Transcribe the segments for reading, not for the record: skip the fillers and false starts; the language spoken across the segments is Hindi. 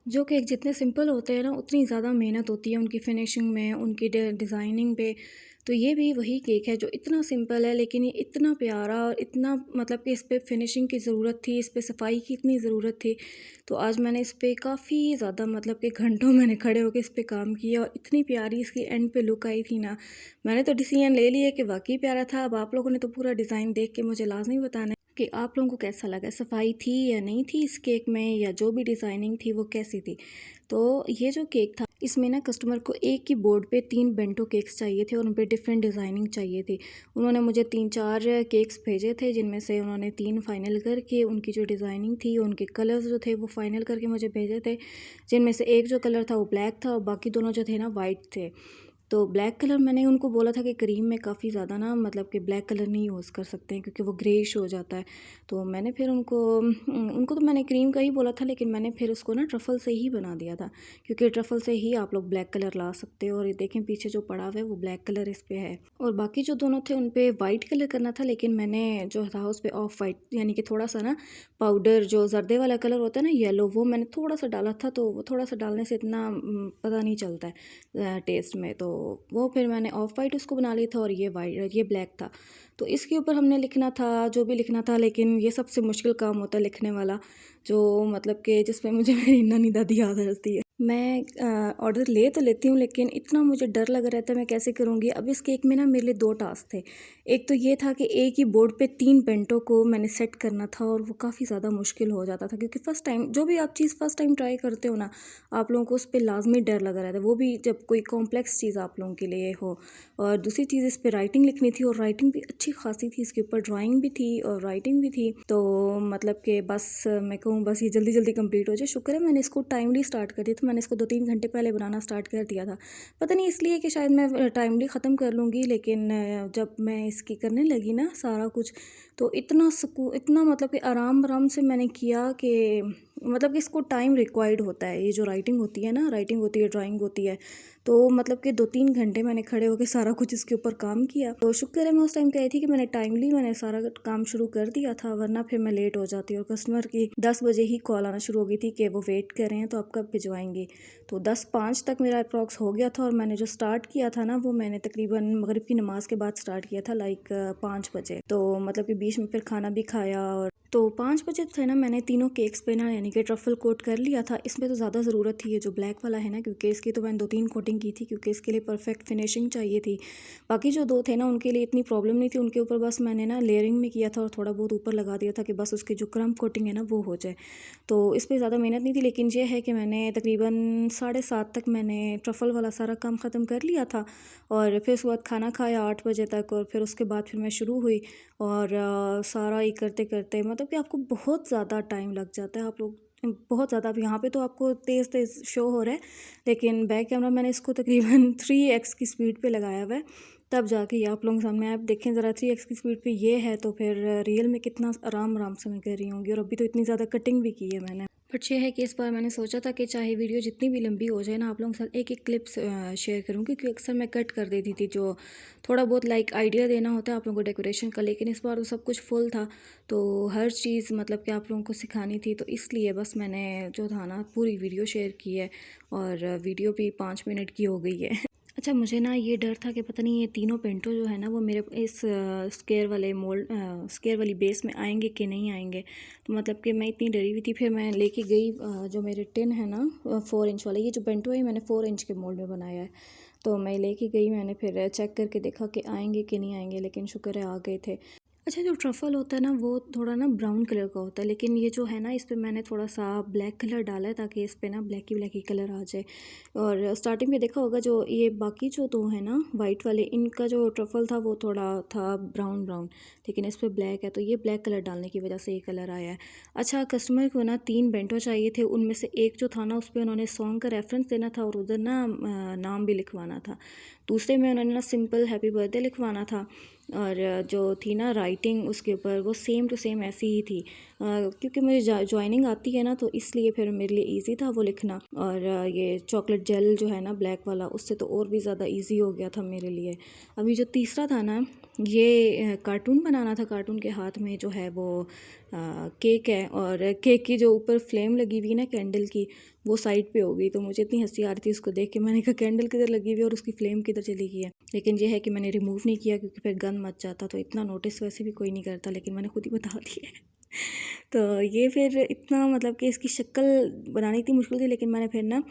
जो केक जितने सिंपल होते हैं ना उतनी ज़्यादा मेहनत होती है उनकी फिनिशिंग में, उनकी डिज़ाइनिंग पे। तो ये भी वही केक है जो इतना सिंपल है लेकिन ये इतना प्यारा और इतना मतलब कि इस पे फिनिशिंग की ज़रूरत थी, इस पे सफाई की इतनी ज़रूरत थी। तो आज मैंने इस पे काफ़ी ज़्यादा मतलब कि घंटों मैंने खड़े होकर इस पे काम किया और इतनी प्यारी इसकी एंड पे लुक आई थी ना, मैंने तो डिसीजन ले लिया कि वाक़ई प्यारा था। अब आप लोगों ने तो पूरा डिज़ाइन देख के मुझे लाज़मी बताना है कि आप लोगों को कैसा लगा, सफाई थी या नहीं थी इस केक में, या जो भी डिज़ाइनिंग थी वो कैसी थी। तो ये जो केक था इसमें ना कस्टमर को एक ही बोर्ड पे 3 बेंटो केक्स चाहिए थे और उन पे डिफरेंट डिज़ाइनिंग चाहिए थी। उन्होंने मुझे 3-4 केक्स भेजे थे जिनमें से उन्होंने 3 फाइनल करके उनकी जो डिज़ाइनिंग थी, उनके कलर्स जो थे वो फाइनल करके मुझे भेजे थे। जिनमें से एक जो कलर था वो ब्लैक था और बाकी दोनों जो थे ना वाइट थे। तो ब्लैक कलर मैंने उनको बोला था कि क्रीम में काफ़ी ज़्यादा ना मतलब कि ब्लैक कलर नहीं यूज़ कर सकते हैं क्योंकि वो ग्रेइश हो जाता है। तो मैंने फिर उनको तो मैंने क्रीम का ही बोला था, लेकिन मैंने फिर उसको ना ट्रफ़ल से ही बना दिया था क्योंकि ट्रफ़ल से ही आप लोग ब्लैक कलर ला सकते हो। और ये देखें पीछे जो पड़ा हुआ है वो ब्लैक कलर इस पे है और बाकी जो दोनों थे उन पे वाइट कलर करना था, लेकिन मैंने जो था उस पे ऑफ वाइट यानी कि थोड़ा सा ना पाउडर जो जर्दे वाला कलर होता है ना येलो, वो मैंने थोड़ा सा डाला था। तो वो थोड़ा सा डालने से इतना पता नहीं चलता है टेस्ट में। तो वो फिर मैंने ऑफ वाइट उसको बना लिया था और ये ब्लैक था। तो इसके ऊपर हमने लिखना था जो भी लिखना था, लेकिन ये सबसे मुश्किल काम होता है लिखने वाला, जो मतलब कि जिसमें मुझे मेरी नानी दादी याद रहती है। मैं ऑर्डर ले तो लेती हूँ लेकिन इतना मुझे डर लगा रहता है मैं कैसे करूँगी। अब इस केक में ना मेरे लिए 2 टास्क थे। एक तो ये था कि एक ही बोर्ड पे 3 बेंटो को मैंने सेट करना था और वो काफ़ी ज़्यादा मुश्किल हो जाता था क्योंकि फ़र्स्ट टाइम जो भी आप चीज़ फ़र्स्ट टाइम ट्राई करते हो ना, आप लोगों को उस पे लाज़मी डर लगा रहता है, वो भी जब कोई कॉम्प्लेक्स चीज़ आप लोगों के लिए हो। और दूसरी चीज़ इस पे राइटिंग लिखनी थी और राइटिंग भी अच्छी खासी थी, इसके ऊपर ड्राइंग भी थी और राइटिंग भी थी। तो मतलब कि बस मैं कहूँ बस ये जल्दी जल्दी कंप्लीट हो जाए। शुक्र है मैंने इसको टाइमली स्टार्ट कर दिया था, मैंने इसको 2-3 घंटे पहले बनाना स्टार्ट कर दिया था। पता नहीं इसलिए कि शायद मैं टाइमली ख़त्म कर लूँगी, लेकिन जब मैं इसकी करने लगी ना सारा कुछ, तो इतना इतना मतलब कि आराम आराम से मैंने किया कि मतलब कि इसको टाइम रिक्वायर्ड होता है। ये जो राइटिंग होती है ना, राइटिंग होती है, ड्राइंग होती है, तो मतलब कि 2-3 घंटे मैंने खड़े होकर सारा कुछ इसके ऊपर काम किया। तो शुक्र है मैं उस टाइम कही थी कि मैंने सारा काम शुरू कर दिया था, वरना फिर मैं लेट हो जाती। और कस्टमर की 10 बजे ही कॉल आना शुरू हो गई थी कि वो वेट कर रहे हैं तो आप कब भिजवाएंगे। तो 10:05 तक मेरा अप्रॉक्स हो गया था और मैंने जो स्टार्ट किया था ना वो मैंने तकरीबन मगरिब की नमाज़ के बाद स्टार्ट किया था, लाइक 5 बजे। तो मतलब कि बीच में फिर खाना भी खाया। और तो 5 बजे थे ना मैंने तीनों केक्स पे ना यानी कि ट्रफ़ल कोट कर लिया था। इसमें तो ज़्यादा ज़रूरत थी ये जो ब्लैक वाला है ना, क्योंकि इसकी तो मैंने 2-3 कोटिंग की थी क्योंकि इसके लिए परफेक्ट फिनिशिंग चाहिए थी। बाकी जो 2 थे ना उनके लिए इतनी प्रॉब्लम नहीं थी, उनके ऊपर बस मैंने ना लेयरिंग में किया था और थोड़ा बहुत ऊपर लगा दिया था कि बस उसकी जो क्रम्ब कोटिंग है ना वो हो जाए। तो इस पे ज़्यादा मेहनत नहीं थी, लेकिन ये है कि मैंने तकरीबन 7:30 तक मैंने ट्रफ़ल वाला सारा काम ख़त्म कर लिया था। और फिर उसके बाद खाना खाया 8 बजे तक और फिर उसके बाद फिर मैं शुरू हुई। और सारा ही करते करते मतलब कि आपको बहुत ज़्यादा टाइम लग जाता है। आप लोग बहुत ज़्यादा, अब यहाँ पे तो आपको तेज़ तेज़ शो हो रहा है, लेकिन बैक कैमरा मैंने इसको तकरीबन 3x की स्पीड पे लगाया हुआ है, तब जाके ये आप लोगों के सामने आप देखें ज़रा। 3x की स्पीड पे ये है तो फिर रियल में कितना आराम आराम से मैं कर रही होंगी। और अभी तो इतनी ज़्यादा कटिंग भी की है मैंने। बट ये है कि इस बार मैंने सोचा था कि चाहे वीडियो जितनी भी लंबी हो जाए ना, आप लोगों के साथ एक एक क्लिप्स शेयर करूँगी क्योंकि अक्सर मैं कट कर देती थी जो थोड़ा बहुत लाइक आइडिया देना होता है आप लोगों को डेकोरेशन का। लेकिन इस बार तो सब कुछ फुल था, तो हर चीज़ मतलब कि आप लोगों को सिखानी थी, तो इसलिए बस मैंने जो था ना पूरी वीडियो शेयर की है। और वीडियो भी 5 मिनट की हो गई है। अच्छा, मुझे ना ये डर था कि पता नहीं ये तीनों पेंटो जो है ना वो मेरे इस स्क्वायर वाली बेस में आएंगे कि नहीं आएंगे। तो मतलब कि मैं इतनी डरी हुई थी। फिर मैं लेके गई जो मेरे टिन है ना 4 इंच वाला, ये जो पेंटो है मैंने 4 इंच के मोल्ड में बनाया है। तो मैं लेके गई, मैंने फिर चेक करके देखा कि आएंगे कि नहीं आएंगे, लेकिन शुक्र है आ गए थे। अच्छा, जो ट्रफ़ल होता है ना वो थोड़ा ना ब्राउन कलर का होता है, लेकिन ये जो है ना इस पे मैंने थोड़ा सा ब्लैक कलर डाला है ताकि इस पे ना ब्लैक ही कलर आ जाए। और स्टार्टिंग में देखा होगा जो ये बाकी जो दो है ना वाइट वाले, इनका जो ट्रफ़ल था वो थोड़ा था ब्राउन ब्राउन, लेकिन इस पे ब्लैक है तो ये ब्लैक कलर डालने की वजह से ये कलर आया है। अच्छा, कस्टमर को ना 3 बेंटो चाहिए थे, उनमें से एक जो था ना उस पर उन्होंने सॉन्ग का रेफरेंस देना था और उधर ना नाम भी लिखवाना था। दूसरे में उन्होंने ना सिंपल हैप्पी बर्थडे लिखवाना था। और जो थी ना राइटिंग उसके ऊपर वो सेम टू सेम ऐसी ही थी। क्योंकि मुझे जॉइनिंग आती है ना, तो इसलिए फिर मेरे लिए ईजी था वो लिखना। और ये चॉकलेट जेल जो है ना ब्लैक वाला, उससे तो और भी ज़्यादा ईजी हो गया था मेरे लिए। अभी जो तीसरा था ना, ये कार्टून बनाना था। कार्टून के हाथ में जो है वो केक है, और केक की जो ऊपर फ्लेम लगी हुई है ना कैंडल की, वो साइड पे हो गई। तो मुझे इतनी हंसी आ रही थी उसको देख के, मैंने कहा कैंडल किधर लगी हुई है और उसकी फ्लेम किधर चली गई है। लेकिन ये है कि मैंने रिमूव नहीं किया, क्योंकि फिर गंद मच जाता। तो इतना नोटिस वैसे भी कोई नहीं करता, लेकिन मैंने खुद ही बता दिया। तो ये फिर इतना मतलब कि इसकी शक्ल बनानी इतनी मुश्किल थी, लेकिन मैंने फिर ना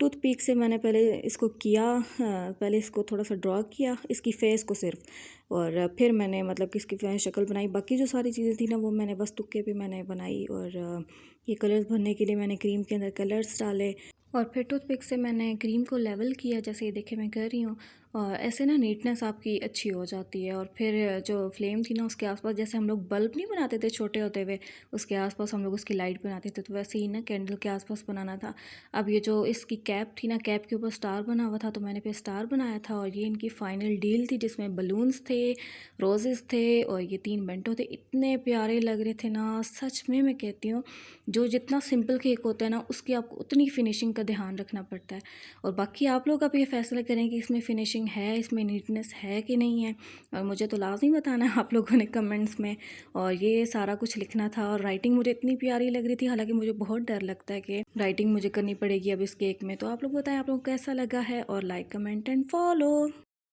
टूथपिक से मैंने पहले इसको किया, पहले इसको थोड़ा सा ड्रॉ किया, इसकी फेस को सिर्फ, और फिर मैंने मतलब कि इसकी शक्ल बनाई। बाकी जो सारी चीज़ें थी ना, वो मैंने बस तुक्के पे मैंने बनाई। और ये कलर्स भरने के लिए मैंने क्रीम के अंदर कलर्स डाले, और फिर टूथपिक से मैंने क्रीम को लेवल किया, जैसे ये देखे मैं कर रही हूँ। और ऐसे ना नीटनेस आपकी अच्छी हो जाती है। और फिर जो फ्लेम थी ना, उसके आसपास जैसे हम लोग बल्ब नहीं बनाते थे छोटे होते हुए, उसके आसपास हम लोग उसकी लाइट बनाते थे, तो वैसे ही ना कैंडल के आसपास बनाना था। अब ये जो इसकी कैप थी ना, कैप के ऊपर स्टार बना हुआ था, तो मैंने फिर स्टार बनाया था। और ये इनकी फ़ाइनल डील थी, जिसमें बलून्स थे, रोज़ेस थे, और ये 3 बेंटो थे। इतने प्यारे लग रहे थे ना, सच में मैं कहती हूँ, जो जितना सिंपल केक होता है ना, उसकी आपको उतनी फिनिशिंग का ध्यान रखना पड़ता है। और बाकी आप लोग अब ये फैसला करें कि इसमें फ़िनिशिंग है, इसमें नीटनेस है कि नहीं है। और मुझे तो लाज़मी बताना है आप लोगों ने कमेंट्स में। और ये सारा कुछ लिखना था, और राइटिंग मुझे इतनी प्यारी लग रही थी। हालांकि मुझे बहुत डर लगता है कि राइटिंग मुझे करनी पड़ेगी अब इस केक में। तो आप लोग बताएं आप लोग को कैसा लगा है, और लाइक कमेंट एंड फॉलो।